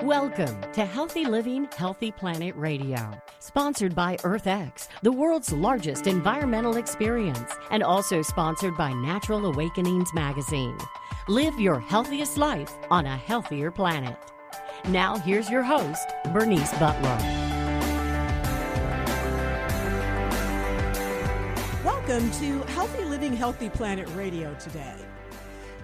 Welcome to Healthy Living, Healthy Planet Radio, sponsored by EarthX, the world's largest environmental experience, and also sponsored by Natural Awakenings magazine. Live your healthiest life on a healthier planet. Now, here's your host, Bernice Butler. Welcome to Healthy Living, Healthy Planet Radio today.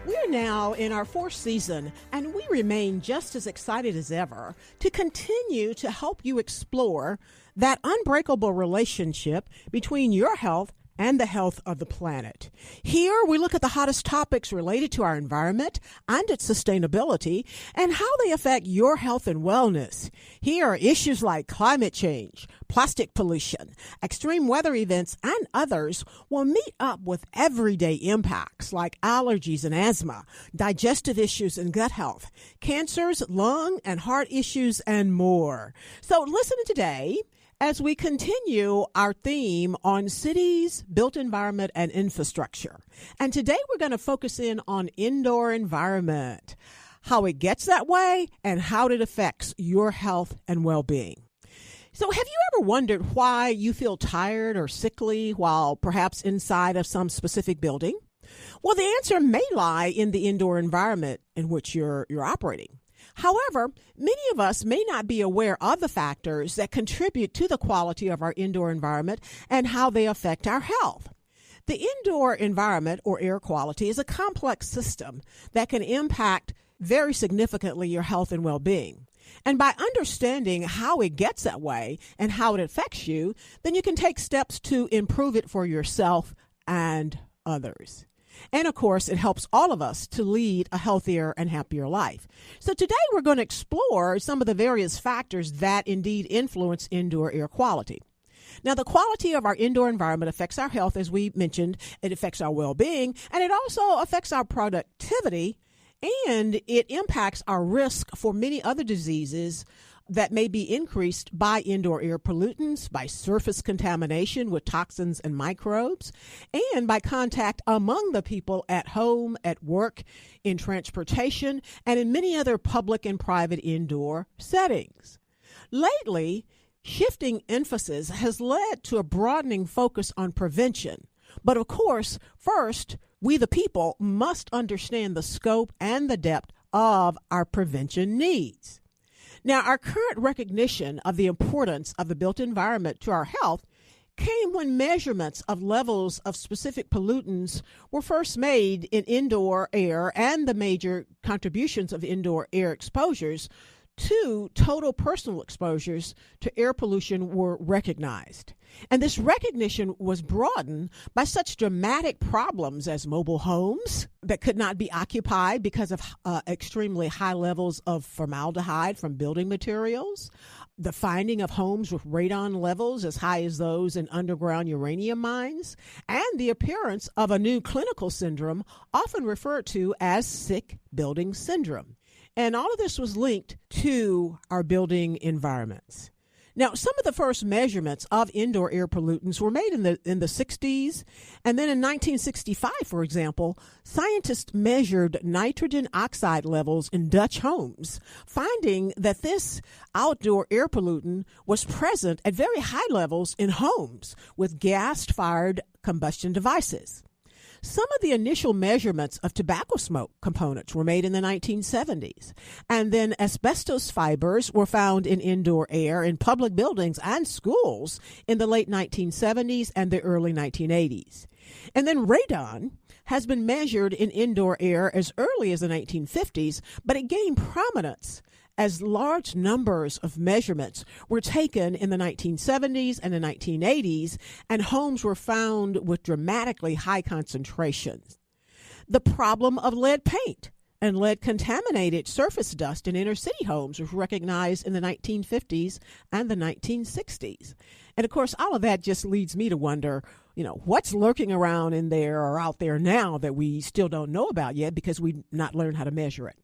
We're now in our fourth season, and we remain just as excited as ever to continue to help you explore that unbreakable relationship between your health and the health of the planet. Here, we look at the hottest topics related to our environment and its sustainability and how they affect your health and wellness. Here are issues like climate change, plastic pollution, extreme weather events, and others will meet up with everyday impacts like allergies and asthma, digestive issues and gut health, cancers, lung and heart issues, and more. So listen today as we continue our theme on cities, built environment, and infrastructure. And today we're going to focus in on indoor environment, how it gets that way, and how it affects your health and well-being. So have you ever wondered why you feel tired or sickly while perhaps inside of some specific building? Well, the answer may lie in the indoor environment in which you're operating. However, many of us may not be aware of the factors that contribute to the quality of our indoor environment and how they affect our health. The indoor environment, or air quality, is a complex system that can impact very significantly your health and well-being. And by understanding how it gets that way and how it affects you, then you can take steps to improve it for yourself and others. And of course, it helps all of us to lead a healthier and happier life. So today we're going to explore some of the various factors that indeed influence indoor air quality. Now, the quality of our indoor environment affects our health, as we mentioned. It affects our well-being, and it also affects our productivity, and it impacts our risk for many other diseases that may be increased by indoor air pollutants, by surface contamination with toxins and microbes, and by contact among the people at home, at work, in transportation, and in many other public and private indoor settings. Lately, shifting emphasis has led to a broadening focus on prevention. But of course, first, we the people must understand the scope and the depth of our prevention needs. Now, our current recognition of the importance of the built environment to our health came when measurements of levels of specific pollutants were first made in indoor air, and the major contributions of indoor air exposures to total personal exposures to air pollution were recognized. And this recognition was broadened by such dramatic problems as mobile homes that could not be occupied because of extremely high levels of formaldehyde from building materials, the finding of homes with radon levels as high as those in underground uranium mines, and the appearance of a new clinical syndrome often referred to as sick building syndrome. And all of this was linked to our building environments. Now, some of the first measurements of indoor air pollutants were made in the 60s. And then in 1965, for example, scientists measured nitrogen oxide levels in Dutch homes, finding that this outdoor air pollutant was present at very high levels in homes with gas-fired combustion devices. Some of the initial measurements of tobacco smoke components were made in the 1970s, and then asbestos fibers were found in indoor air in public buildings and schools in the late 1970s and the early 1980s. And then radon has been measured in indoor air as early as the 1950s, but it gained prominence as large numbers of measurements were taken in the 1970s and the 1980s, and homes were found with dramatically high concentrations. The problem of lead paint and lead-contaminated surface dust in inner-city homes was recognized in the 1950s and the 1960s. And, of course, all of that just leads me to wonder, what's lurking around in there or out there now that we still don't know about yet because we've not learned how to measure it.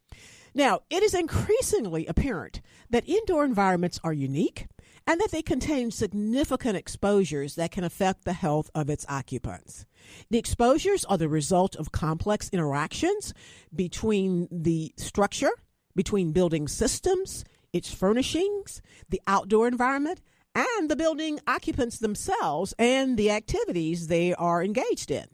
Now, it is increasingly apparent that indoor environments are unique and that they contain significant exposures that can affect the health of its occupants. The exposures are the result of complex interactions between the structure, between building systems, its furnishings, the outdoor environment, and the building occupants themselves and the activities they are engaged in.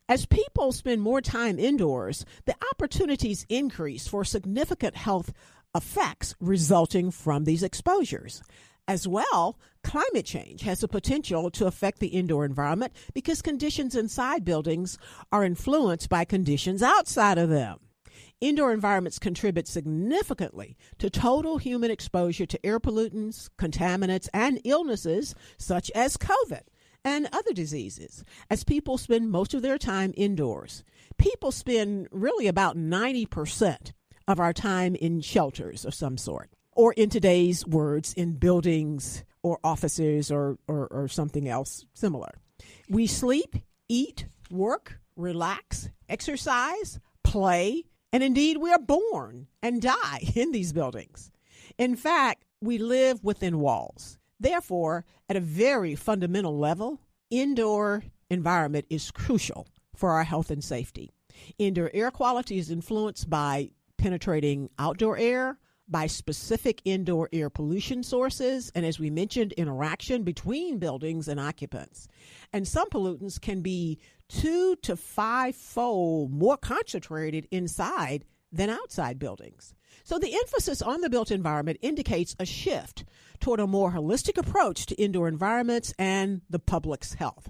As people spend more time indoors, the opportunities increase for significant health effects resulting from these exposures. As well, climate change has the potential to affect the indoor environment because conditions inside buildings are influenced by conditions outside of them. Indoor environments contribute significantly to total human exposure to air pollutants, contaminants, and illnesses such as COVID and other diseases, as people spend most of their time indoors. People spend really about 90% of our time in shelters of some sort, or in today's words, in buildings or offices or something else similar. We sleep, eat, work, relax, exercise, play, and indeed we are born and die in these buildings. In fact, we live within walls. Therefore, at a very fundamental level, indoor environment is crucial for our health and safety. Indoor air quality is influenced by penetrating outdoor air, by specific indoor air pollution sources, and as we mentioned, interaction between buildings and occupants. And some pollutants can be 2 to 5-fold more concentrated inside than outside buildings. So the emphasis on the built environment indicates a shift toward a more holistic approach to indoor environments and the public's health.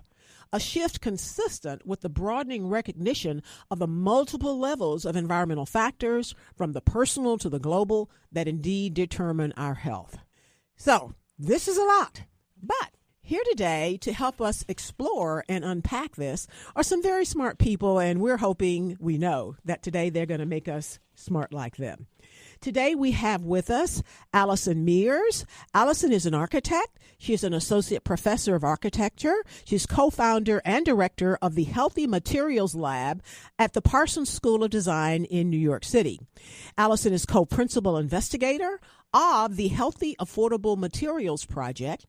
A shift consistent with the broadening recognition of the multiple levels of environmental factors, from the personal to the global, that indeed determine our health. So this is a lot, but here today to help us explore and unpack this are some very smart people, and we're hoping, we know, that today they're going to make us smart like them. Today we have with us Alison Mears. Alison is an architect. She is an associate professor of architecture. She's co-founder and director of the Healthy Materials Lab at the Parsons School of Design in New York City. Alison is co-principal investigator of the Healthy Affordable Materials Project,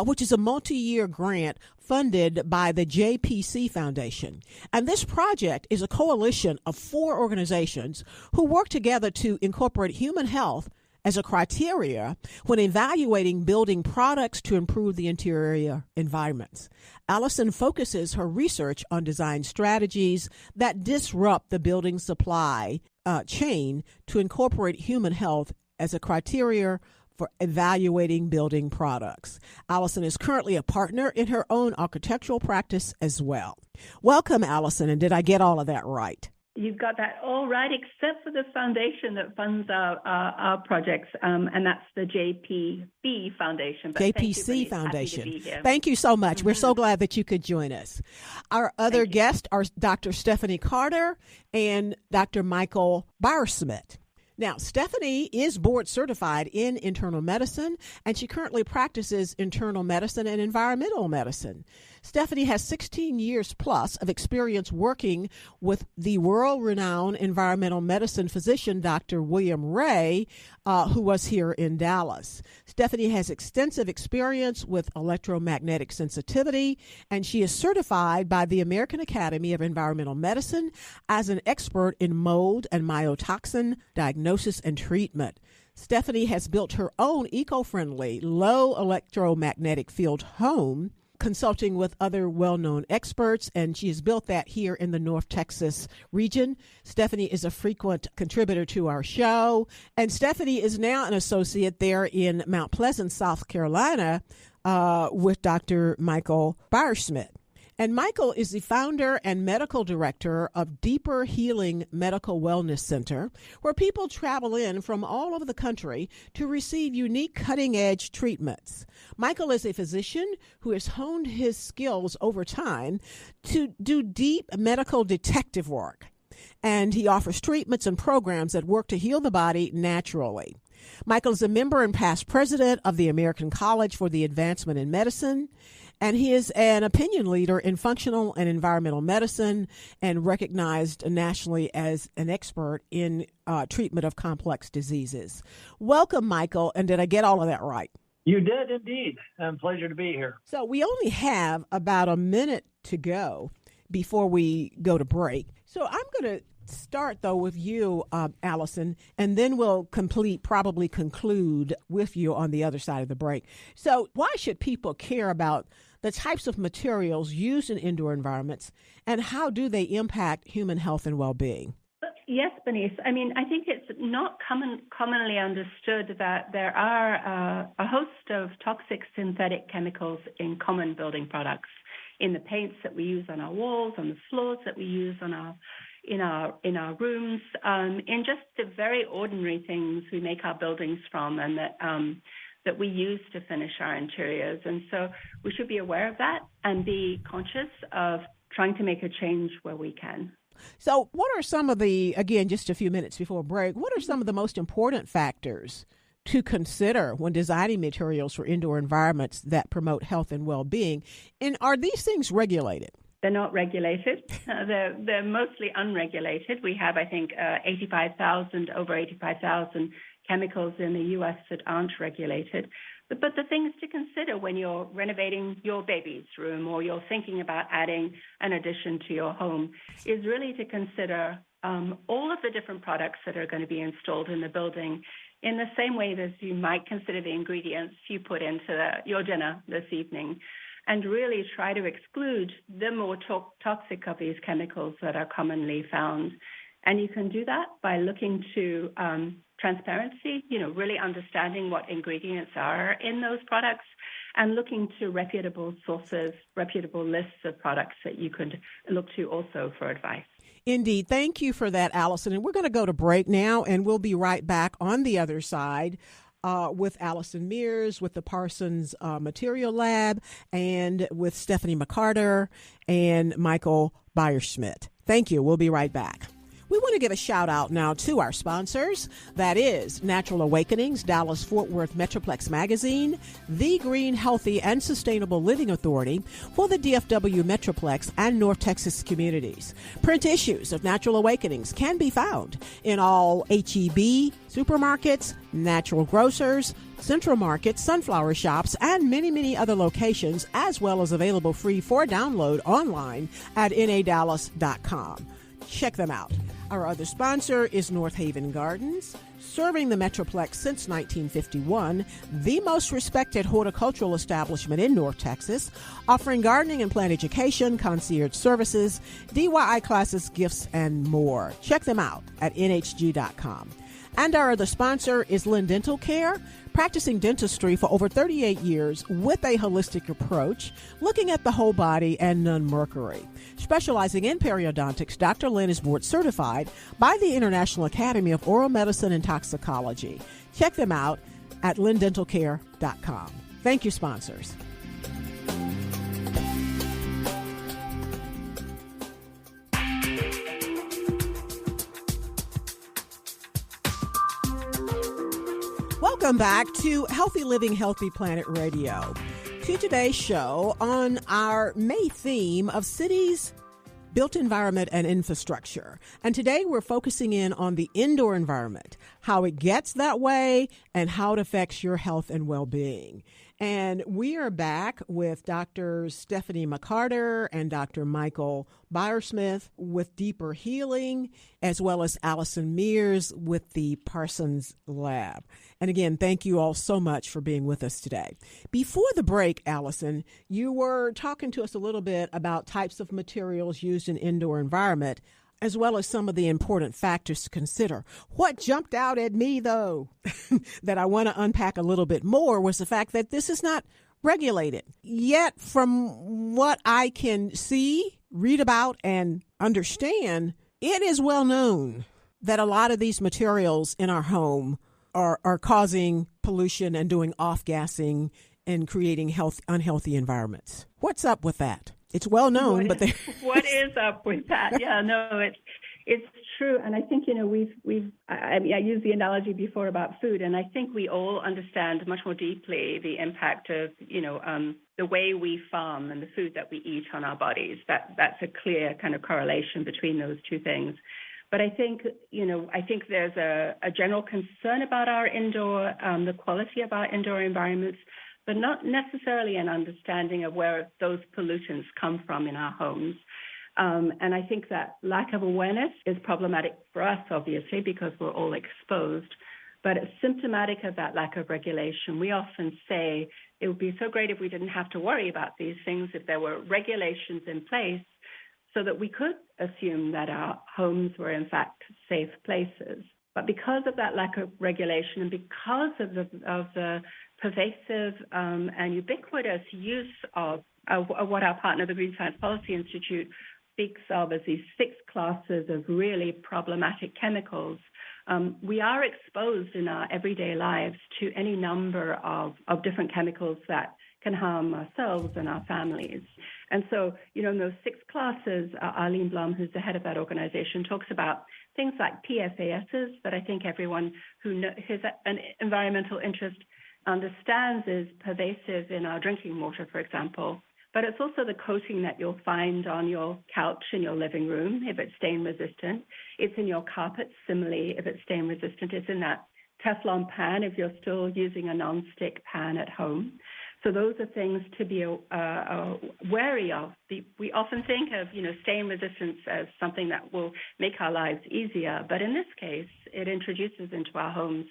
which is a multi-year grant funded by the JPC Foundation. And this project is a coalition of 4 organizations who work together to incorporate human health as a criteria when evaluating building products to improve the interior environments. Alison focuses her research on design strategies that disrupt the building supply chain to incorporate human health as a criteria for evaluating building products. Alison is currently a partner in her own architectural practice as well. Welcome, Alison, and did I get all of that right? You've got that all right, except for the foundation that funds our projects, and that's the JPB Foundation. But JPC Foundation. Thank you so much. Mm-hmm. We're so glad that you could join us. Our other guests are Dr. Stephanie McCarter and Dr. Michael Bauerschmidt. Now, Stephanie is board certified in internal medicine, and she currently practices internal medicine and environmental medicine. Stephanie has 16 years plus of experience working with the world-renowned environmental medicine physician, Dr. William Ray, who was here in Dallas. Stephanie has extensive experience with electromagnetic sensitivity, and she is certified by the American Academy of Environmental Medicine as an expert in mold and mycotoxin diagnosis and treatment. Stephanie has built her own eco-friendly, low electromagnetic field home, consulting with other well-known experts, and she has built that here in the North Texas region. Stephanie is a frequent contributor to our show, and Stephanie is now an associate there in Mount Pleasant, South Carolina, with Dr. Michael Bauerschmidt. And Michael is the founder and medical director of Deeper Healing Medical Wellness Center, where people travel in from all over the country to receive unique cutting-edge treatments. Michael is a physician who has honed his skills over time to do deep medical detective work, and he offers treatments and programs that work to heal the body naturally. Michael is a member and past president of the American College for the Advancement in Medicine, and he is an opinion leader in functional and environmental medicine and recognized nationally as an expert in treatment of complex diseases. Welcome, Michael, and did I get all of that right? You did indeed. Pleasure to be here. So we only have about a minute to go before we go to break. So I'm going to start, though, with you, Alison, and then we'll probably conclude with you on the other side of the break. So why should people care about the types of materials used in indoor environments, and how do they impact human health and well-being? Yes, Bernice. I mean, I think it's not commonly understood that there are a host of toxic synthetic chemicals in common building products, in the paints that we use on our walls, on the floors that we use in our rooms, in just the very ordinary things we make our buildings from, and that we use to finish our interiors. And so we should be aware of that and be conscious of trying to make a change where we can. So what are some of the, again, just a few minutes before break, what are some of the most important factors to consider when designing materials for indoor environments that promote health and well-being? And are these things regulated? They're not regulated. They're mostly unregulated. We have, I think, over 85,000 chemicals in the U.S. that aren't regulated. But the things to consider when you're renovating your baby's room or you're thinking about adding an addition to your home is really to consider all of the different products that are going to be installed in the building in the same way as you might consider the ingredients you put into your dinner this evening, and really try to exclude the more toxic of these chemicals that are commonly found. And you can do that by looking to transparency, really understanding what ingredients are in those products, and looking to reputable sources, reputable lists of products that you could look to also for advice. Indeed. Thank you for that, Alison. And we're going to go to break now, and we'll be right back on the other side with Alison Mears, with the Parsons Material Lab, and with Stephanie McCarter and Michael Bauerschmidt. Thank you. We'll be right back. We want to give a shout out now to our sponsors. That is Natural Awakenings, Dallas-Fort Worth Metroplex Magazine, the Green, Healthy, and Sustainable Living Authority for the DFW Metroplex and North Texas communities. Print issues of Natural Awakenings can be found in all H-E-B supermarkets, natural grocers, Central Market, Sunflower Shops, and many, many other locations, as well as available free for download online at nadallas.com. Check them out. Our other sponsor is North Haven Gardens, serving the Metroplex since 1951, the most respected horticultural establishment in North Texas, offering gardening and plant education, concierge services, DIY classes, gifts, and more. Check them out at nhg.com. And our other sponsor is Lynn Dental Care, practicing dentistry for over 38 years with a holistic approach, looking at the whole body and non-mercury. Specializing in periodontics, Dr. Lynn is board certified by the International Academy of Oral Medicine and Toxicology. Check them out at lindentalcare.com. Thank you, sponsors. Welcome back to Healthy Living, Healthy Planet Radio. To today's show on our May theme of cities, built environment, and infrastructure. And today we're focusing in on the indoor environment, how it gets that way, and how it affects your health and well-being. And we are back with Dr. Stephanie McCarter and Dr. Michael Bauerschmidt with Deeper Healing, as well as Alison Mears with the Parsons Lab. And again, thank you all so much for being with us today. Before the break, Alison, you were talking to us a little bit about types of materials used in indoor environment, as well as some of the important factors to consider. What jumped out at me, though, that I want to unpack a little bit more was the fact that this is not regulated. Yet, from what I can see, read about, and understand, it is well known that a lot of these materials in our home are causing pollution and doing off-gassing and creating unhealthy environments. What's up with that? It's well known, but what is up with that? Yeah, no, it's true, and I think I used the analogy before about food, and I think we all understand much more deeply the impact of the way we farm and the food that we eat on our bodies. That's a clear kind of correlation between those two things. But I think there's a general concern about our the quality of our indoor environments, but not necessarily an understanding of where those pollutants come from in our homes. And I think that lack of awareness is problematic for us, obviously, because we're all exposed. But it's symptomatic of that lack of regulation. We often say it would be so great if we didn't have to worry about these things, if there were regulations in place so that we could assume that our homes were, in fact, safe places. But because of that lack of regulation and because of the pervasive and ubiquitous use of what our partner, the Green Science Policy Institute, speaks of as these 6 classes of really problematic chemicals, we are exposed in our everyday lives to any number of different chemicals that can harm ourselves and our families. And so, in those 6 classes, Arlene Blum, who's the head of that organization, talks about things like PFASs that I think everyone who has an environmental interest understands is pervasive in our drinking water, for example. But it's also the coating that you'll find on your couch in your living room if it's stain resistant. It's in your carpets, similarly, if it's stain resistant. It's in that Teflon pan if you're still using a non-stick pan at home. So those are things to be wary of. We often think of, stain resistance as something that will make our lives easier. But in this case, it introduces into our homes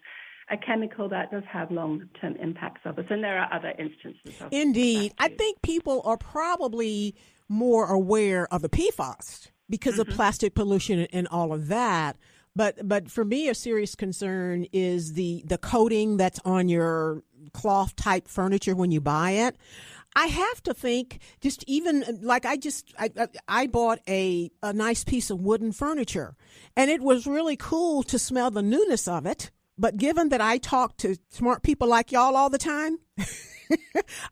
a chemical that does have long-term impacts of us. And there are other instances of Indeed. that too. I think people are probably more aware of the PFAS because of plastic pollution and all of that. But for me, a serious concern is the coating that's on your cloth type furniture when you buy it. I have to think just even like I bought a nice piece of wooden furniture, and it was really cool to smell the newness of it. But given that I talk to smart people like y'all all the time,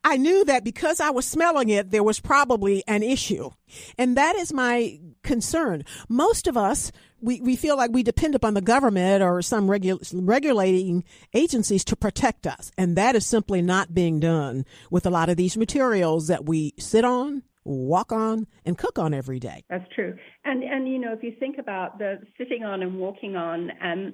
I knew that because I was smelling it, there was probably an issue. And that is my concern. Most of us, we feel like we depend upon the government or some regulating agencies to protect us. And that is simply not being done with a lot of these materials that we sit on, walk on, and cook on every day. That's true. And if you think about the sitting on and walking on and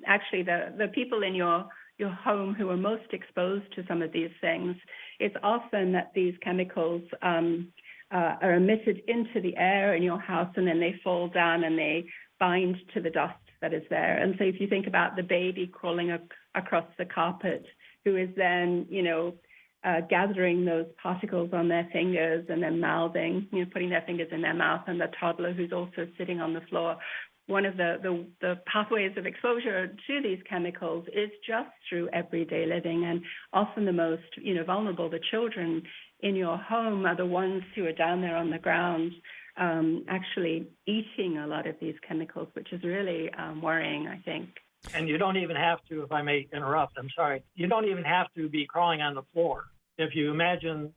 actually the people in your home who are most exposed to some of these things, it's often that these chemicals are emitted into the air in your house and then they fall down and they bind to the dust that is there. And so if you think about the baby crawling across the carpet who is then, gathering those particles on their fingers and then mouthing, putting their fingers in their mouth, and the toddler who's also sitting on the floor. One of the pathways of exposure to these chemicals is just through everyday living, and often the most vulnerable, the children in your home, are the ones who are down there on the ground actually eating a lot of these chemicals, which is really worrying, I think. And you don't even have to, if I may interrupt, I'm sorry, you don't even have to be crawling on the floor. If you imagine,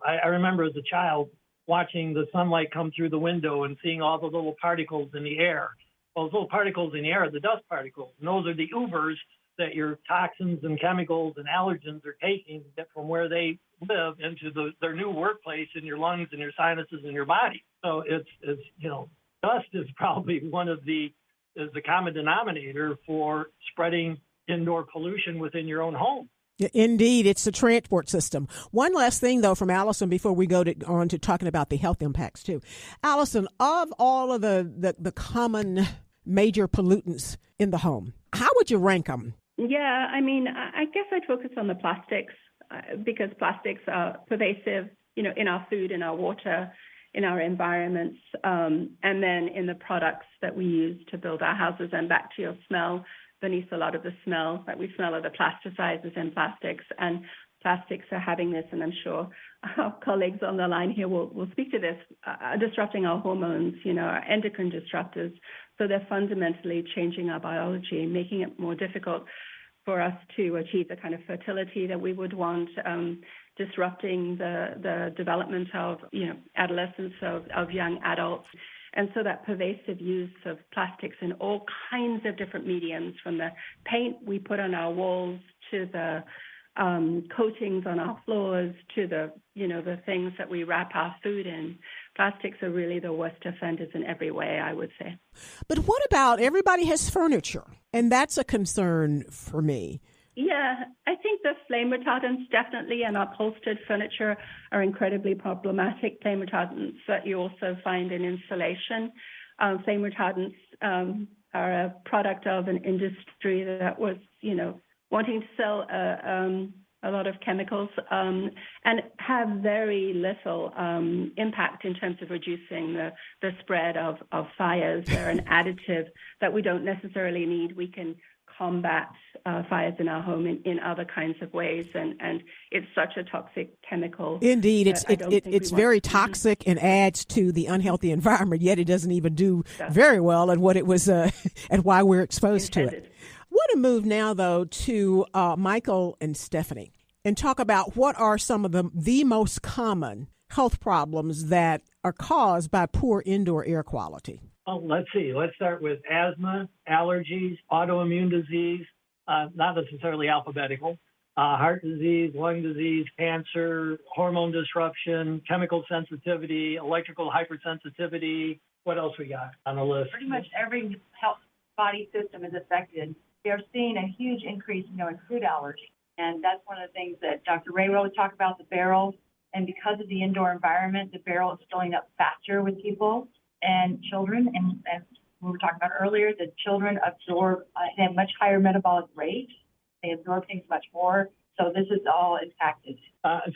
I remember as a child watching the sunlight come through the window and seeing all the little particles in the air. Well, those little particles in the air are the dust particles. And those are the Ubers that your toxins and chemicals and allergens are taking from where they live into their new workplace in your lungs and your sinuses and your body. So it's dust is probably is the common denominator for spreading indoor pollution within your own home. Indeed, it's the transport system. One last thing, though, from Alison before we go on to talking about the health impacts, too. Alison, of all of the common major pollutants in the home, how would you rank them? Yeah, I guess I'd focus on the plastics because plastics are pervasive, in our food, in our water, in our environments, and then in the products that we use to build our houses. And back to your smell, beneath a lot of the smell that we smell are the plasticizer in plastics, and plastics are having this, and I'm sure our colleagues on the line here will speak to this, disrupting our hormones, our endocrine disruptors. So they're fundamentally changing our biology, making it more difficult for us to achieve the kind of fertility that we would want, disrupting the development of, adolescence, of young adults. And so that pervasive use of plastics in all kinds of different mediums, from the paint we put on our walls to the coatings on our floors to the things that we wrap our food in. Plastics are really the worst offenders in every way, I would say. But what about everybody has furniture? And that's a concern for me. Yeah, I think the flame retardants definitely and upholstered furniture are incredibly problematic. Flame retardants that you also find in insulation. Flame retardants are a product of an industry that was, wanting to sell a lot of chemicals and have very little impact in terms of reducing the spread of fires. They're an additive that we don't necessarily need. We can combat fires in our home in other kinds of ways, and it's such a toxic chemical. Indeed, it's very toxic and adds to the unhealthy environment, yet it doesn't even do very well at what it was and why we're exposed to it. I want to move now, though, to Michael and Stephanie and talk about what are some of the most common health problems that are caused by poor indoor air quality. Well, let's see. Let's start with asthma, allergies, autoimmune disease, not necessarily alphabetical, heart disease, lung disease, cancer, hormone disruption, chemical sensitivity, electrical hypersensitivity. What else we got on the list? Pretty much every health body system is affected. They're seeing a huge increase, in food allergy. And that's one of the things that Dr. Ray would talk about, the barrel. And because of the indoor environment, the barrel is filling up faster with people and children. And as we were talking about earlier, the children absorb at a much higher metabolic rate. They absorb things much more. So this is all impacted.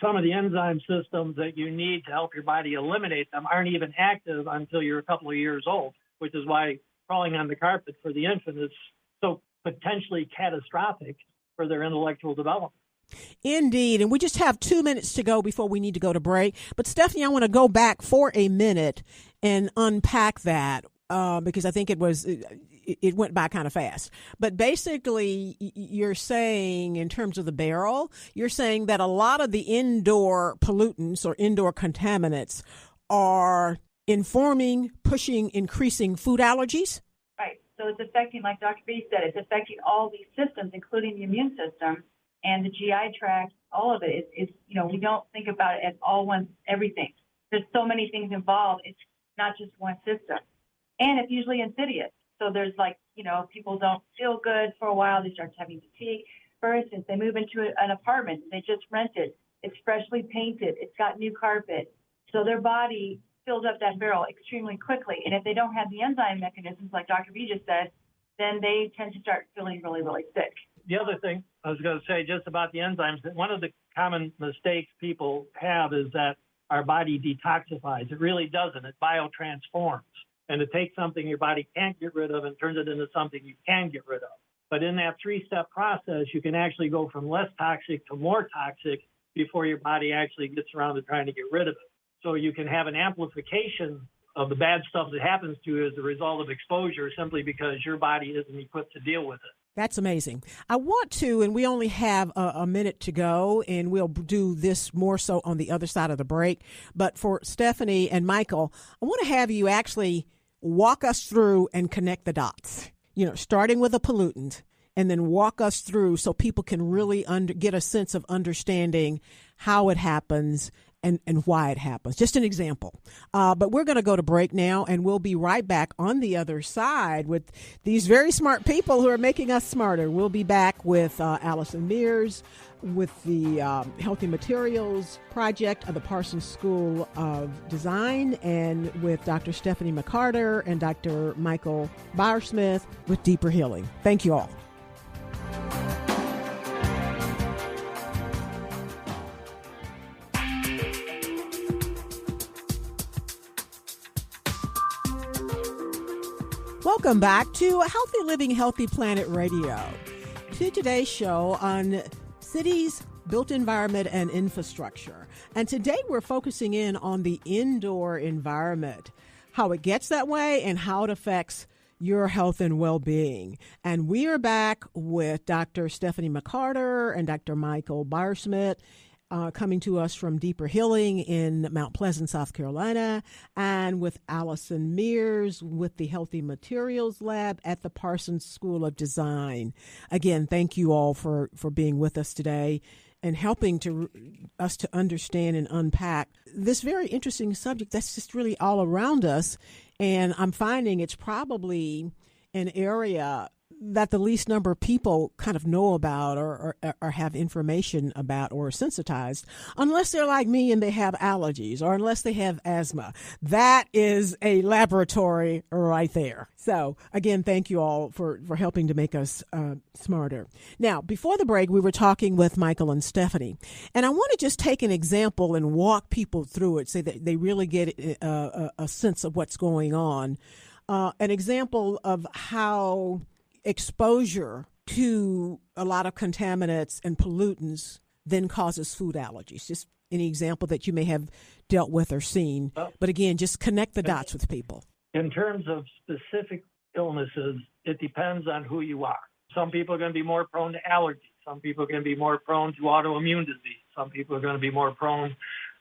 Some of the enzyme systems that you need to help your body eliminate them aren't even active until you're a couple of years old, which is why crawling on the carpet for the infant is so potentially catastrophic for their intellectual development. Indeed. And we just have 2 minutes to go before we need to go to break. But Stephanie, I want to go back for a minute and unpack that because I think it went by kind of fast. But basically, you're saying in terms of the barrel, you're saying that a lot of the indoor pollutants or indoor contaminants are pushing, increasing food allergies? Right. So it's affecting, like Dr. B said, it's affecting all these systems, including the immune system and the GI tract. All of it is we don't think about it as everything. There's so many things involved. It's not just one system. And it's usually insidious. So there's people don't feel good for a while. They start having fatigue. For instance, they move into an apartment they just rented. It's freshly painted. It's got new carpet. So their body fills up that barrel extremely quickly. And if they don't have the enzyme mechanisms, like Dr. B just said, then they tend to start feeling really, really sick. The other thing I was going to say just about the enzymes, that one of the common mistakes people have is that our body detoxifies. It really doesn't. It biotransforms. And it takes something your body can't get rid of and turns it into something you can get rid of. But in that three-step process, you can actually go from less toxic to more toxic before your body actually gets around to trying to get rid of it. So you can have an amplification of the bad stuff that happens to you as a result of exposure simply because your body isn't equipped to deal with it. That's amazing. I want to, and we only have a minute to go, and we'll do this more so on the other side of the break. But for Stephanie and Michael, I want to have you actually walk us through and connect the dots, starting with a pollutant and then walk us through so people can really get a sense of understanding how it happens and why it happens. Just an example. But we're going to go to break now, and we'll be right back on the other side with these very smart people who are making us smarter. We'll be back with Alison Mears with the Healthy Materials Project of the Parsons School of Design, and with Dr. Stephanie McCarter and Dr. Michael Bauerschmidt with Deeper Healing. Thank you all. Welcome back to Healthy Living, Healthy Planet Radio. To today's show on cities, built environment, and infrastructure. And today we're focusing in on the indoor environment, how it gets that way and how it affects your health and well-being. And we are back with Dr. Stephanie McCarter and Dr. Michael Bauerschmidt, coming to us from Deeper Healing in Mount Pleasant, South Carolina, and with Alison Mears with the Healthy Materials Lab at the Parsons School of Design. Again, thank you all for being with us today and helping us to understand and unpack this very interesting subject that's just really all around us. And I'm finding it's probably an area that the least number of people kind of know about or have information about or are sensitized, unless they're like me and they have allergies or unless they have asthma. That is a laboratory right there. So again, thank you all for helping to make us smarter. Now, before the break, we were talking with Michael and Stephanie, and I want to just take an example and walk people through it so that they really get a sense of what's going on. An example of how exposure to a lot of contaminants and pollutants then causes food allergies. Just any example that you may have dealt with or seen. But again, just connect the dots with people. In terms of specific illnesses, it depends on who you are. Some people are going to be more prone to allergies. Some people are going to be more prone to autoimmune disease. Some people are going to be more prone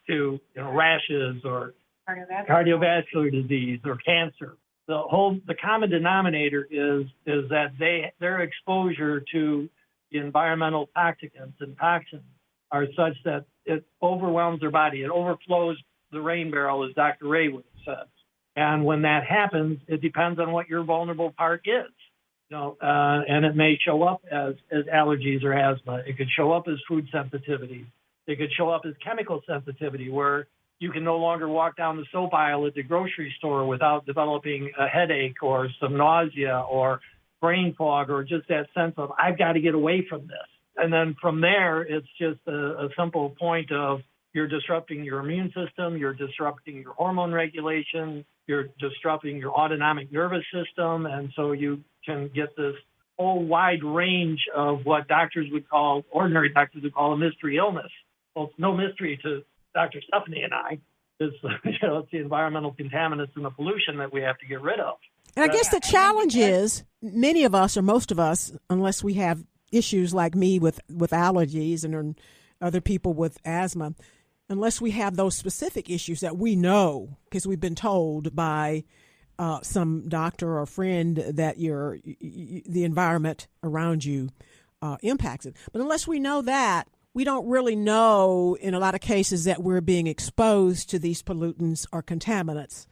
to rashes or cardiovascular disease or cancer. The common denominator is that their exposure to the environmental toxicants and toxins are such that it overwhelms their body. It overflows the rain barrel, as Dr. Ray would have said. And when that happens, it depends on what your vulnerable part is. And it may show up as allergies or asthma. It could show up as food sensitivity. It could show up as chemical sensitivity, where you can no longer walk down the soap aisle at the grocery store without developing a headache or some nausea or brain fog or just that sense of, I've got to get away from this. And then from there, it's just a simple point of you're disrupting your immune system, you're disrupting your hormone regulation, you're disrupting your autonomic nervous system. And so you can get this whole wide range of what ordinary doctors would call a mystery illness. Well, it's no mystery to Dr. Stephanie and I. It's the environmental contaminants and the pollution that we have to get rid of. And I guess the challenge is many of us, or most of us, unless we have issues like me with allergies and other people with asthma, unless we have those specific issues that we know because we've been told by some doctor or friend that the environment around you impacts it. But unless we know that, we don't really know in a lot of cases that we're being exposed to these pollutants or contaminants.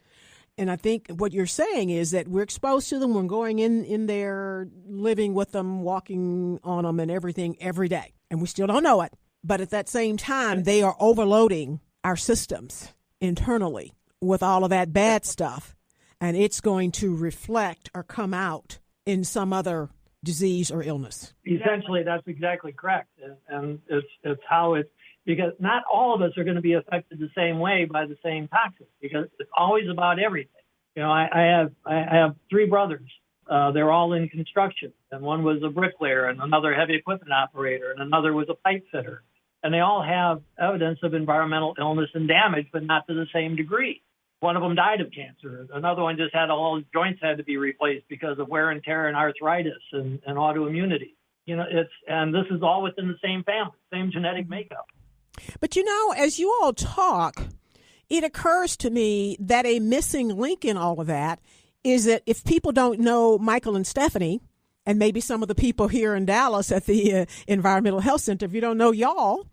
And I think what you're saying is that we're exposed to them, we're going in there, living with them, walking on them and everything every day. And we still don't know it. But at that same time, they are overloading our systems internally with all of that bad stuff. And it's going to reflect or come out in some other disease or illness. Essentially, that's exactly correct. And it's how because not all of us are going to be affected the same way by the same toxins, because it's always about everything. I have three brothers. They're all in construction, and one was a bricklayer, and another heavy equipment operator, and another was a pipe fitter. And they all have evidence of environmental illness and damage, but not to the same degree. One of them died of cancer. Another one just had all his joints had to be replaced because of wear and tear and arthritis and autoimmunity. And this is all within the same family, same genetic makeup. But as you all talk, it occurs to me that a missing link in all of that is that if people don't know Michael and Stephanie, and maybe some of the people here in Dallas at the Environmental Health Center, if you don't know y'all,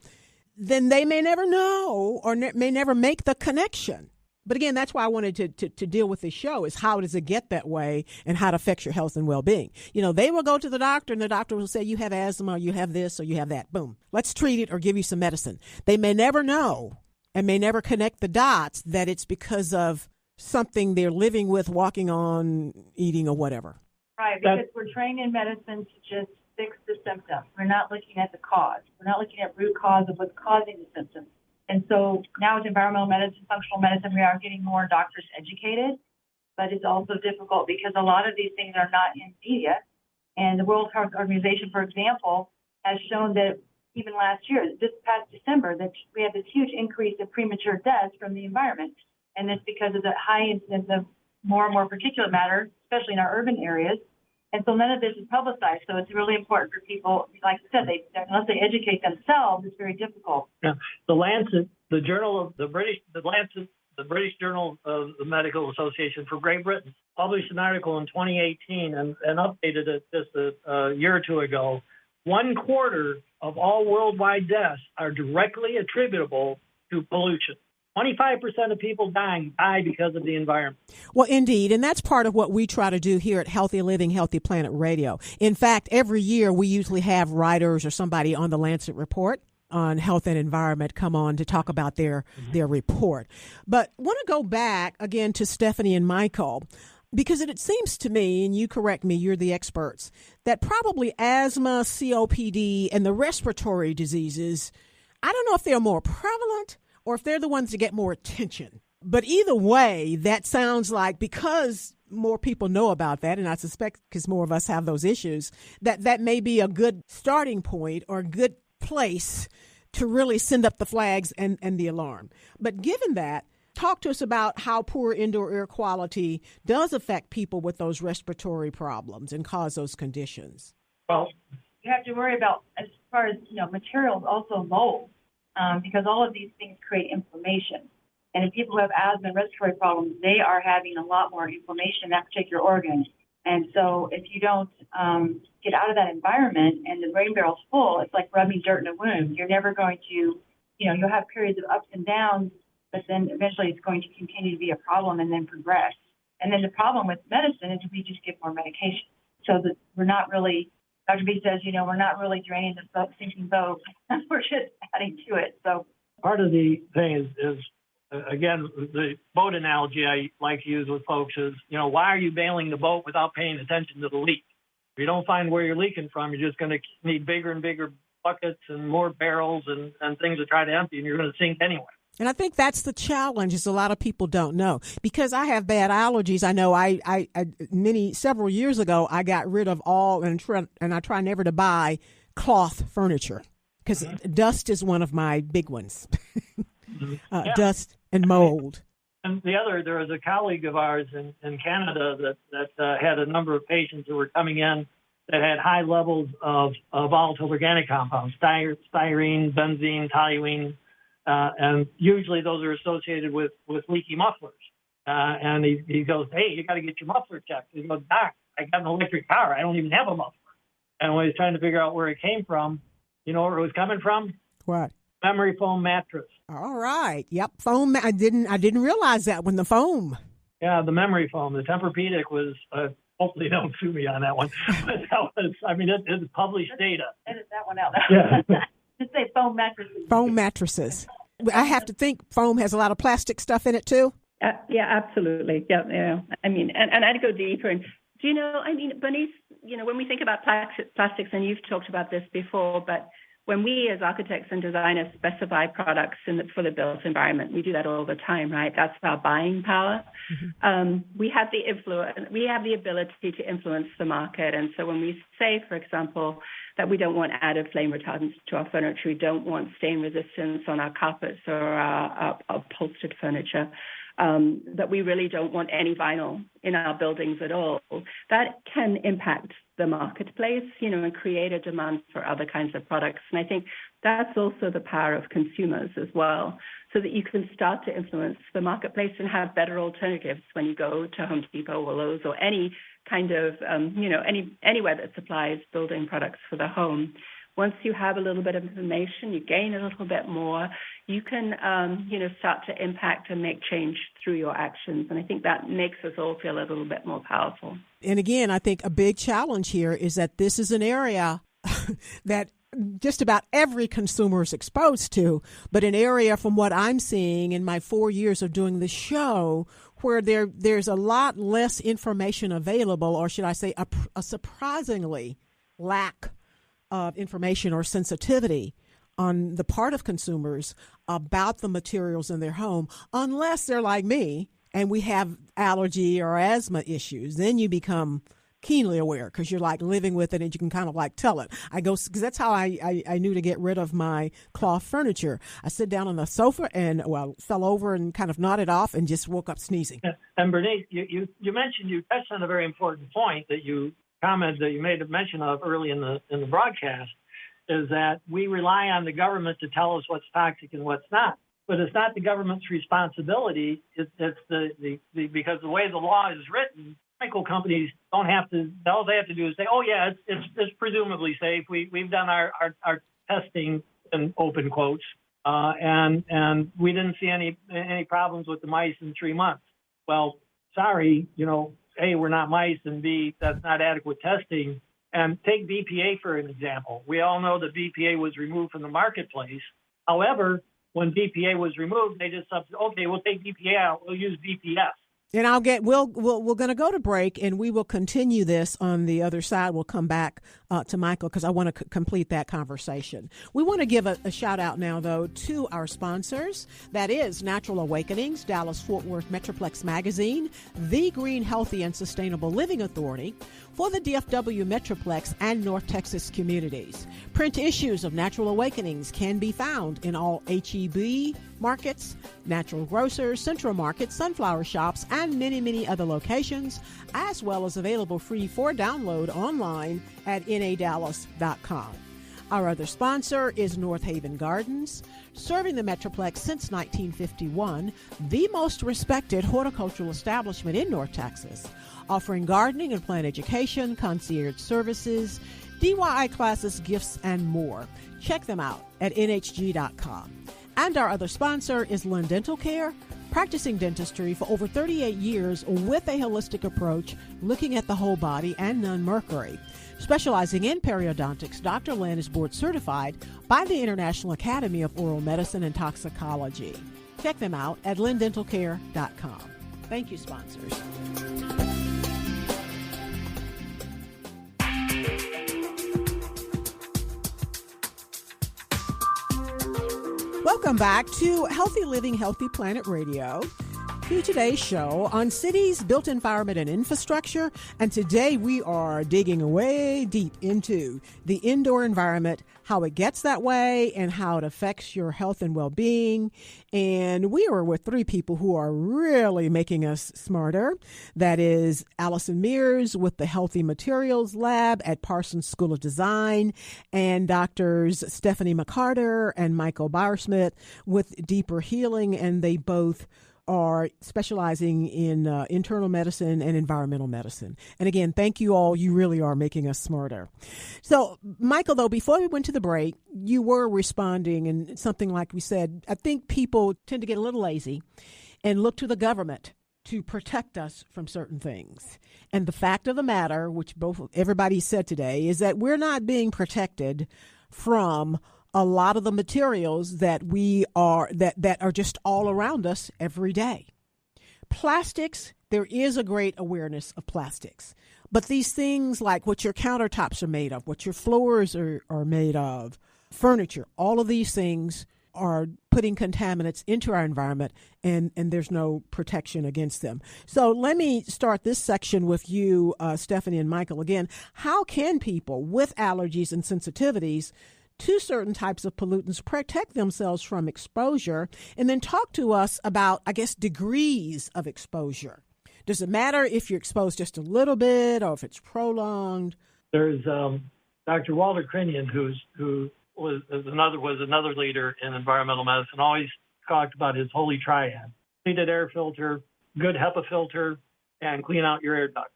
then they may never know or may never make the connection. But again, that's why I wanted to deal with this show, is how does it get that way and how it affects your health and well-being. They will go to the doctor and the doctor will say, you have asthma, or you have this, or you have that. Boom. Let's treat it or give you some medicine. They may never know and may never connect the dots that it's because of something they're living with, walking on, eating, or whatever. Right, because we're trained in medicine to just fix the symptom. We're not looking at the cause. We're not looking at root cause of what's causing the symptoms. And so now with environmental medicine, functional medicine, we are getting more doctors educated, but it's also difficult because a lot of these things are not in media. And the World Health Organization, for example, has shown that even last year, this past December, that we have this huge increase of premature deaths from the environment. And it's because of the high incidence of more and more particulate matter, especially in our urban areas. And so none of this is publicized. So it's really important for people, like I said, unless they educate themselves, it's very difficult. Yeah. The Lancet, the British Journal of the Medical Association for Great Britain, published an article in 2018 and updated it just a year or two ago. 1/4 of all worldwide deaths are directly attributable to pollution. 25% of people die because of the environment. Well, indeed. And that's part of what we try to do here at Healthy Living, Healthy Planet Radio. In fact, every year we usually have writers or somebody on the Lancet Report on health and environment come on to talk about their report. But I want to go back again to Stephanie and Michael, because it seems to me, and you correct me, you're the experts, that probably asthma, COPD, and the respiratory diseases, I don't know if they're more prevalent or if they're the ones that get more attention. But either way, that sounds like, because more people know about that, and I suspect because more of us have those issues, that may be a good starting point or a good place to really send up the flags and the alarm. But given that, talk to us about how poor indoor air quality does affect people with those respiratory problems and cause those conditions. Well, you have to worry about, as far as materials, also mold, because all of these things create inflammation. And if people who have asthma and respiratory problems, they are having a lot more inflammation in that particular organ. And so if you don't get out of that environment and the rain barrel's full, it's like rubbing dirt in a wound. You're never going to, you'll have periods of ups and downs, but then eventually it's going to continue to be a problem and then progress. And then the problem with medicine is we just give more medication. So that we're not really, Dr. B says, we're not really draining the sinking boat. We're just adding to it. So part of the thing is again, the boat analogy I like to use with folks is, why are you bailing the boat without paying attention to the leak? If you don't find where you're leaking from, you're just going to need bigger and bigger buckets and more barrels and things to try to empty, and you're going to sink anyway. And I think that's the challenge, is a lot of people don't know. Because I have bad allergies, I know several years ago, I got rid of all, and I try never to buy cloth furniture, because dust is one of my big ones. Dust and mold. And there was a colleague of ours in Canada that had a number of patients who were coming in that had high levels of volatile organic compounds, styrene, benzene, toluene, and usually those are associated with leaky mufflers. And he goes, hey, you got to get your muffler checked. He goes, Doc, I got an electric car. I don't even have a muffler. And when he's trying to figure out where it came from, you know where it was coming from? What? Memory foam mattress. All right. Yep. Foam. I didn't realize that when the foam. Yeah, the memory foam. The Tempur-Pedic was, hopefully don't sue me on that one. But that was, it's published data. Edit that one out. Yeah. Just say foam mattresses. Foam mattresses. I have to think foam has a lot of plastic stuff in it too. Yeah, absolutely. Yeah. I mean, and I'd go deeper. And Bernice, when we think about plastics, and you've talked about this before, but when we as architects and designers specify products for the built environment, we do that all the time, right? That's our buying power. Mm-hmm. We have the ability to influence the market. And so when we say, for example, that we don't want added flame retardants to our furniture, we don't want stain resistance on our carpets or our upholstered furniture, that we really don't want any vinyl in our buildings at all, that can impact the marketplace, and create a demand for other kinds of products. And I think that's also the power of consumers as well, so that you can start to influence the marketplace and have better alternatives when you go to Home Depot or Lowe's or any kind of, anywhere that supplies building products for the home. Once you have a little bit of information, you gain a little bit more, you can, start to impact and make change through your actions. And I think that makes us all feel a little bit more powerful. And again, I think a big challenge here is that this is an area that just about every consumer is exposed to, but an area from what I'm seeing in my 4 years of doing the show where there's a lot less information available, or should I say a surprisingly lack of information or sensitivity on the part of consumers about the materials in their home, unless they're like me and we have allergy or asthma issues. Then you become keenly aware because you're like living with it and you can kind of like tell it. Because that's how I knew to get rid of my cloth furniture. I sit down on the sofa and fell over and kind of nodded off and just woke up sneezing. And Bernice, you mentioned, you touched on a very important point that you made a mention of early in the broadcast, is that we rely on the government to tell us what's toxic and what's not. But it's not the government's responsibility. It's because the way the law is written, chemical companies don't have to. All they have to do is say, "Oh yeah, it's presumably safe. We've done our testing," in open quotes, and we didn't see any problems with the mice in 3 months. Well, sorry, A, we're not mice, and B, that's not adequate testing. And take BPA for an example. We all know that BPA was removed from the marketplace. However, when BPA was removed, they just said, okay, we'll take BPA out, we'll use BPS. And we're going to go to break, and we will continue this on the other side. We'll come back to Michael because I want to complete that conversation. We want to give a shout out now, though, to our sponsors. That is Natural Awakenings, Dallas-Fort Worth Metroplex Magazine, the Green, Healthy, and Sustainable Living Authority for the DFW Metroplex and North Texas communities. Print issues of Natural Awakenings can be found in all HEB markets, Natural Grocers, Central Market, Sunflower Shops, and many, many other locations, as well as available free for download online at nadallas.com. Our other sponsor is North Haven Gardens, serving the Metroplex since 1951, the most respected horticultural establishment in North Texas, offering gardening and plant education, concierge services, DIY classes, gifts, and more. Check them out at nhg.com. And our other sponsor is Lynn Dental Care, practicing dentistry for over 38 years with a holistic approach, looking at the whole body and non-mercury. Specializing in periodontics, Dr. Lynn is board certified by the International Academy of Oral Medicine and Toxicology. Check them out at lindentalcare.com. Thank you, sponsors. Welcome back to Healthy Living, Healthy Planet Radio, to today's show on cities, built environment, and infrastructure. And today we are digging way deep into the indoor environment, how it gets that way, and how it affects your health and well-being. And we are with three people who are really making us smarter. That is Alison Mears with the Healthy Materials Lab at Parsons School of Design, and Doctors Stephanie McCarter and Michael Bauerschmidt with Deeper Healing, and they both are specializing in internal medicine and environmental medicine. And again, thank you all. You really are making us smarter. So, Michael, though, before we went to the break, you were responding, and something like we said, I think people tend to get a little lazy and look to the government to protect us from certain things. And the fact of the matter, which everybody said today, is that we're not being protected from a lot of the materials that that are just all around us every day. Plastics, there is a great awareness of plastics. But these things like what your countertops are made of, what your floors are made of, furniture, all of these things are putting contaminants into our environment, and there's no protection against them. So let me start this section with you, Stephanie and Michael. Again, how can people with allergies and sensitivities to certain types of pollutants protect themselves from exposure? And then talk to us about, I guess, degrees of exposure. Does it matter if you're exposed just a little bit or if it's prolonged? There's Dr. Walter Crinion, who was another leader in environmental medicine, always talked about his holy triad: treated air filter, good HEPA filter, and clean out your air ducts.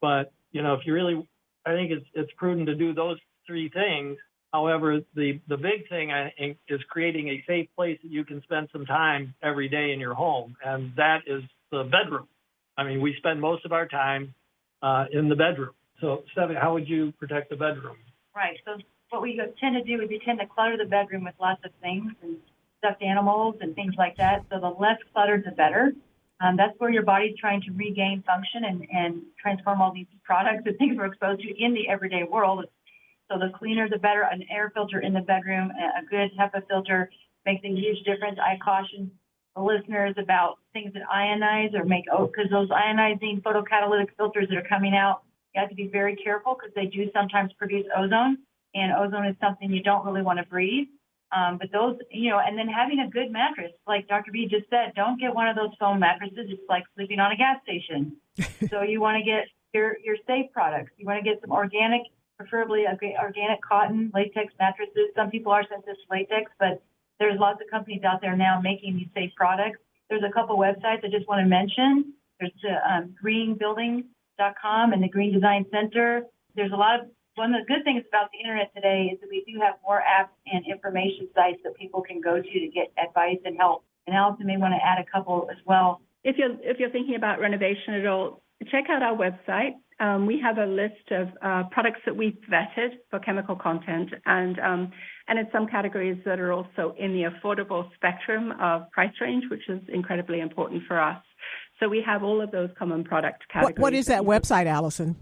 But, if you really, I think it's prudent to do those three things. However, the big thing, I think, is creating a safe place that you can spend some time every day in your home, and that is the bedroom. I mean, we spend most of our time in the bedroom. So, Stephanie, how would you protect the bedroom? Right. So what we tend to do is we tend to clutter the bedroom with lots of things and stuffed animals and things like that. So the less cluttered, the better. That's where your body's trying to regain function and transform all these products and things we're exposed to in the everyday world. So the cleaner, the better. An air filter in the bedroom, a good HEPA filter makes a huge difference. I caution the listeners about things that ionize or because those ionizing photocatalytic filters that are coming out, you have to be very careful because they do sometimes produce ozone, and ozone is something you don't really want to breathe. But those, and then having a good mattress, like Dr. B just said, don't get one of those foam mattresses. It's like sleeping on a gas station. So you want to get your safe products. You want to get some organic, preferably organic cotton, latex mattresses. Some people are sensitive to latex, but there's lots of companies out there now making these safe products. There's a couple websites I just want to mention. There's greenbuilding.com and the Green Design Center. There's a lot of One of the good things about the internet today is that we do have more apps and information sites that people can go to get advice and help. And Alison may want to add a couple as well. If you're thinking about renovation at all, check out our website. We have a list of products that we've vetted for chemical content, and in some categories that are also in the affordable spectrum of price range, which is incredibly important for us. So we have all of those common product categories. What is that website, Alison?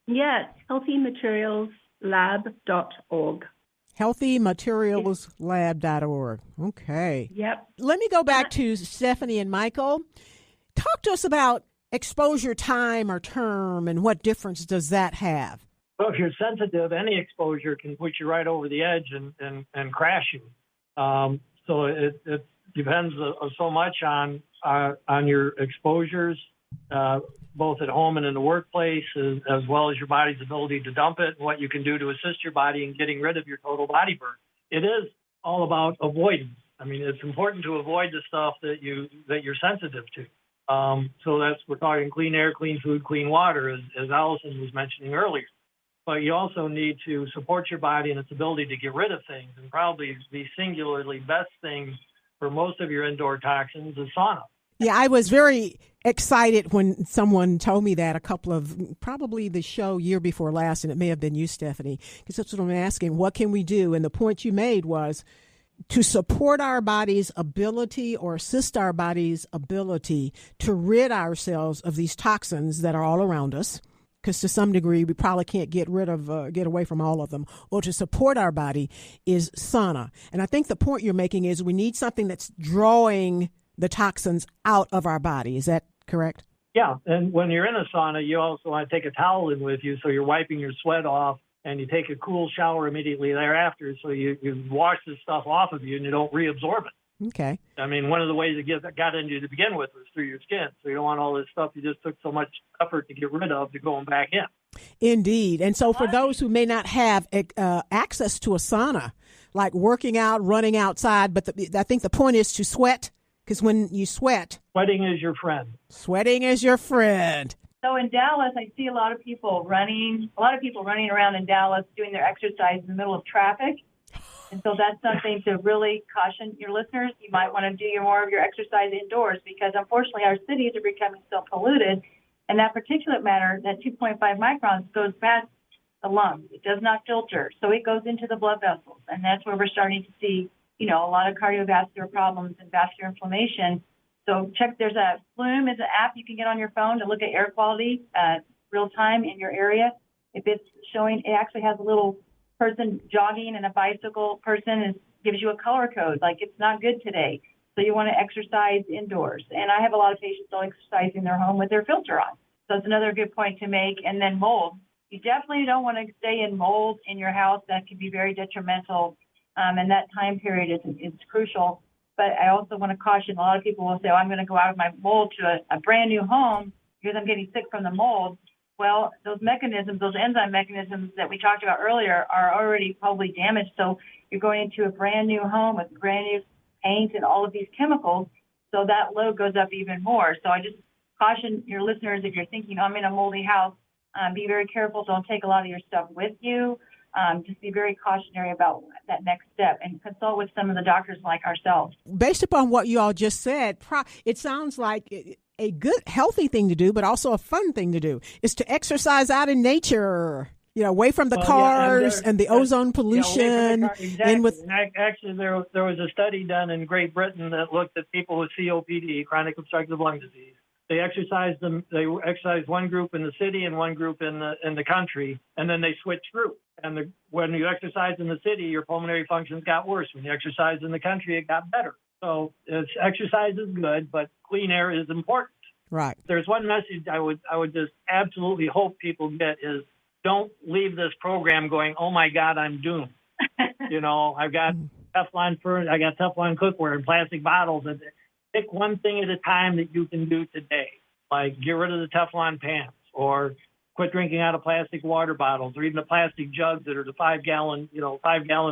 Yeah, healthymaterialslab.org. Healthymaterialslab.org. Okay. Yep. Let me go back to Stephanie and Michael. Talk to us about exposure time or term and what difference does that have? Well, if you're sensitive, any exposure can put you right over the edge and crash you. So it depends so much on your exposures, both at home and in the workplace, as well as your body's ability to dump it and what you can do to assist your body in getting rid of your total body burn. It is all about avoidance. I mean, it's important to avoid the stuff that you're sensitive to. So we're talking clean air, clean food, clean water, as Alison was mentioning earlier. But you also need to support your body and its ability to get rid of things. And probably the singularly best thing for most of your indoor toxins is sauna. Yeah, I was very excited when someone told me that probably the show year before last, and it may have been you, Stephanie, because that's what I'm asking. What can we do? And the point you made was to support our body's ability or assist our body's ability to rid ourselves of these toxins that are all around us, because to some degree we probably can't get away from all of them, or to support our body is sauna. And I think the point you're making is we need something that's drawing the toxins out of our body. Is that correct? Yeah, and when you're in a sauna, you also want to take a towel in with you so you're wiping your sweat off, and you take a cool shower immediately thereafter so you wash this stuff off of you and you don't reabsorb it. Okay. I mean, one of the ways it got into you to begin with was through your skin. So you don't want all this stuff you just took so much effort to get rid of to going back in. Indeed. And so for those who may not have access to a sauna, like working out, running outside, but I think the point is to sweat. Because when you sweat... Sweating is your friend. Sweating is your friend. So in Dallas, I see a lot of people running around in Dallas doing their exercise in the middle of traffic. And so that's something to really caution your listeners. You might want to do more of your exercise indoors because, unfortunately, our cities are becoming so polluted. And that particulate matter, that 2.5 microns, goes past the lungs. It does not filter. So it goes into the blood vessels. And that's where we're starting to see a lot of cardiovascular problems and vascular inflammation. So there's a Flume is an app you can get on your phone to look at air quality real time in your area. If it's showing, it actually has a little person jogging and a bicycle person and gives you a color code, like it's not good today. So you want to exercise indoors. And I have a lot of patients still exercising in their home with their filter on. So it's another good point to make. And then mold. You definitely don't want to stay in mold in your house. That can be very detrimental. And that time period is crucial. But I also want to caution, a lot of people will say, I'm going to go out of my mold to a brand new home because I'm getting sick from the mold. Well, those mechanisms, those enzyme mechanisms that we talked about earlier are already probably damaged. So you're going into a brand new home with brand new paint and all of these chemicals. So that load goes up even more. So I just caution your listeners, if you're thinking, I'm in a moldy house, be very careful. Don't take a lot of your stuff with you. Just be very cautionary about that next step and consult with some of the doctors like ourselves. Based upon what you all just said, it sounds like a good, healthy thing to do, but also a fun thing to do is to exercise out in nature, away from the cars and the ozone pollution. Exactly. Actually, there was a study done in Great Britain that looked at people with COPD, chronic obstructive lung disease. They exercised one group in the city and one group in the country, and then they switched groups. And when you exercise in the city, your pulmonary functions got worse. When you exercise in the country, it got better. So exercise is good, but clean air is important. Right. There's one message I would just absolutely hope people get is don't leave this program going, oh my God, I'm doomed. I've got Teflon cookware and plastic bottles. And pick one thing at a time that you can do today, like get rid of the Teflon pans or quit drinking out of plastic water bottles or even the plastic jugs that are the 5-gallon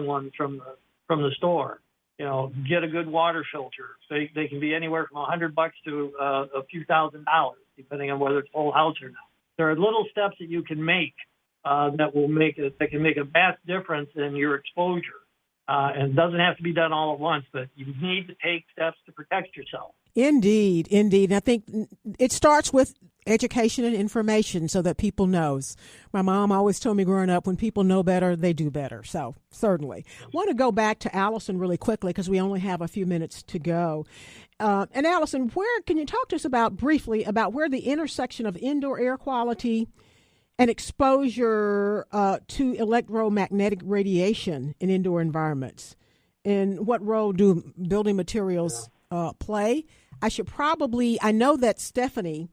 ones from the store. Get a good water filter. They can be anywhere from $100 to a few $1,000s, depending on whether it's whole house or not. There are little steps that you can make that can make a vast difference in your exposure. And it doesn't have to be done all at once, but you need to take steps to protect yourself. Indeed, indeed. And I think it starts with education and information so that people knows. My mom always told me growing up, when people know better, they do better. So certainly. I want to go back to Alison really quickly because we only have a few minutes to go. And Alison, where can you talk to us briefly about where the intersection of indoor air quality and exposure to electromagnetic radiation in indoor environments, and what role do building materials play? I know that Stephanie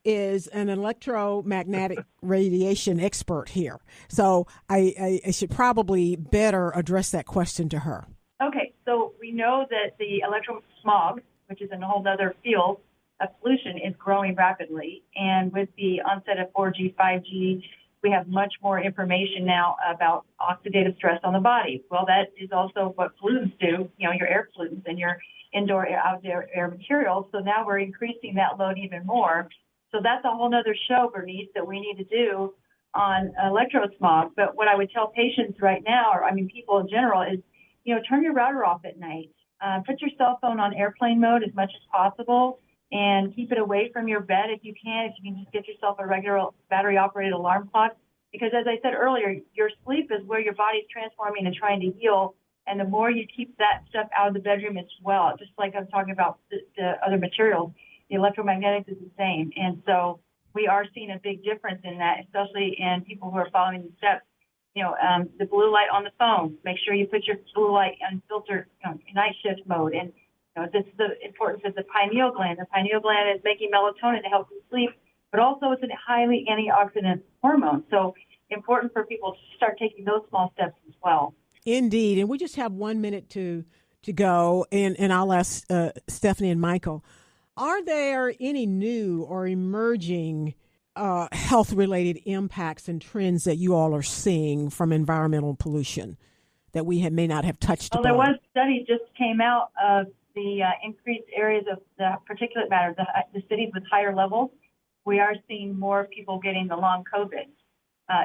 is an electromagnetic radiation expert here, so I should probably better address that question to her. Okay, so we know that the electrosmog, which is in a whole other field of pollution, is growing rapidly. And with the onset of 4G, 5G, we have much more information now about oxidative stress on the body. Well, that is also what pollutants do, your air pollutants and your indoor, outdoor air materials. So now we're increasing that load even more. So that's a whole other show, Bernice, that we need to do on electrosmog. But what I would tell patients right now, people in general, is, turn your router off at night. Put your cell phone on airplane mode as much as possible, and keep it away from your bed if you can just get yourself a regular battery-operated alarm clock. Because as I said earlier, your sleep is where your body's transforming and trying to heal, and the more you keep that stuff out of the bedroom as well, just like I'm talking about the other materials, the electromagnetics is the same. And so we are seeing a big difference in that, especially in people who are following the steps. The blue light on the phone, make sure you put your blue light on filter night shift mode. And this is the importance of the pineal gland. The pineal gland is making melatonin to help you sleep, but also it's a highly antioxidant hormone. So important for people to start taking those small steps as well. Indeed. And we just have 1 minute to go, and I'll ask Stephanie and Michael, are there any new or emerging health-related impacts and trends that you all are seeing from environmental pollution that we may not have touched upon? Well, there was a study just came out of the increased areas of the particulate matter, the cities with higher levels. We are seeing more people getting the long COVID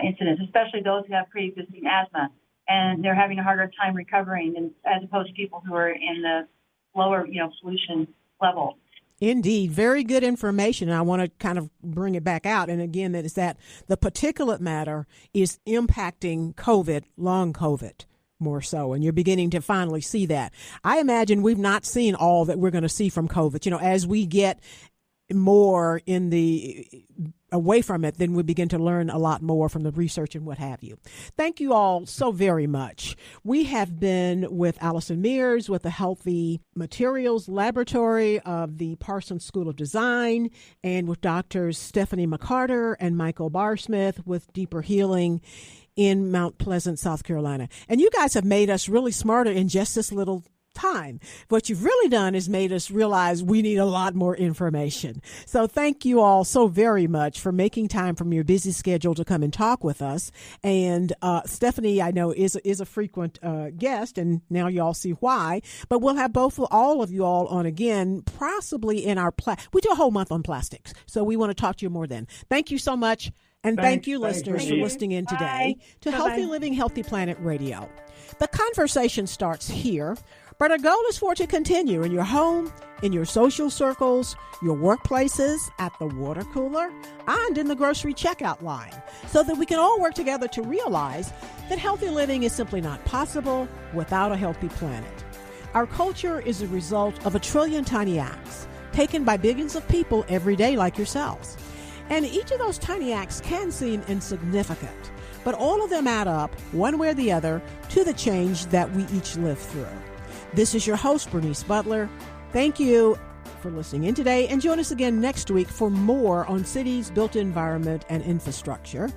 incidents, especially those who have pre-existing asthma, and they're having a harder time recovering as opposed to people who are in the lower, pollution level. Indeed. Very good information. And I want to kind of bring it back out. And again, that is that the particulate matter is impacting COVID, long COVID, more so. And you're beginning to finally see that. I imagine we've not seen all that we're going to see from COVID. As we get more away from it, then we begin to learn a lot more from the research and what have you. Thank you all so very much. We have been with Alison Mears with the Healthy Materials Laboratory of the Parsons School of Design, and with Doctors Stephanie McCarter and Michael Bauerschmidt with Deeper Healing in Mount Pleasant, South Carolina. And you guys have made us really smarter in just this little time. What you've really done is made us realize we need a lot more information. So thank you all so very much for making time from your busy schedule to come and talk with us. And Stephanie, I know, is a frequent guest, and now you all see why. But we'll have all of you all on again, possibly in our we do a whole month on plastics, so we want to talk to you more then. Thank you so much. And thank you, listeners, for listening in today to Healthy Living, Healthy Planet Radio. The conversation starts here, but our goal is for it to continue in your home, in your social circles, your workplaces, at the water cooler, and in the grocery checkout line, so that we can all work together to realize that healthy living is simply not possible without a healthy planet. Our culture is a result of 1 trillion tiny acts taken by billions of people every day like yourselves. And each of those tiny acts can seem insignificant, but all of them add up, one way or the other, to the change that we each live through. This is your host, Bernice Butler. Thank you for listening in today, and join us again next week for more on cities, built environment, and infrastructure.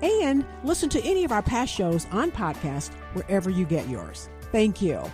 And listen to any of our past shows on podcast wherever you get yours. Thank you.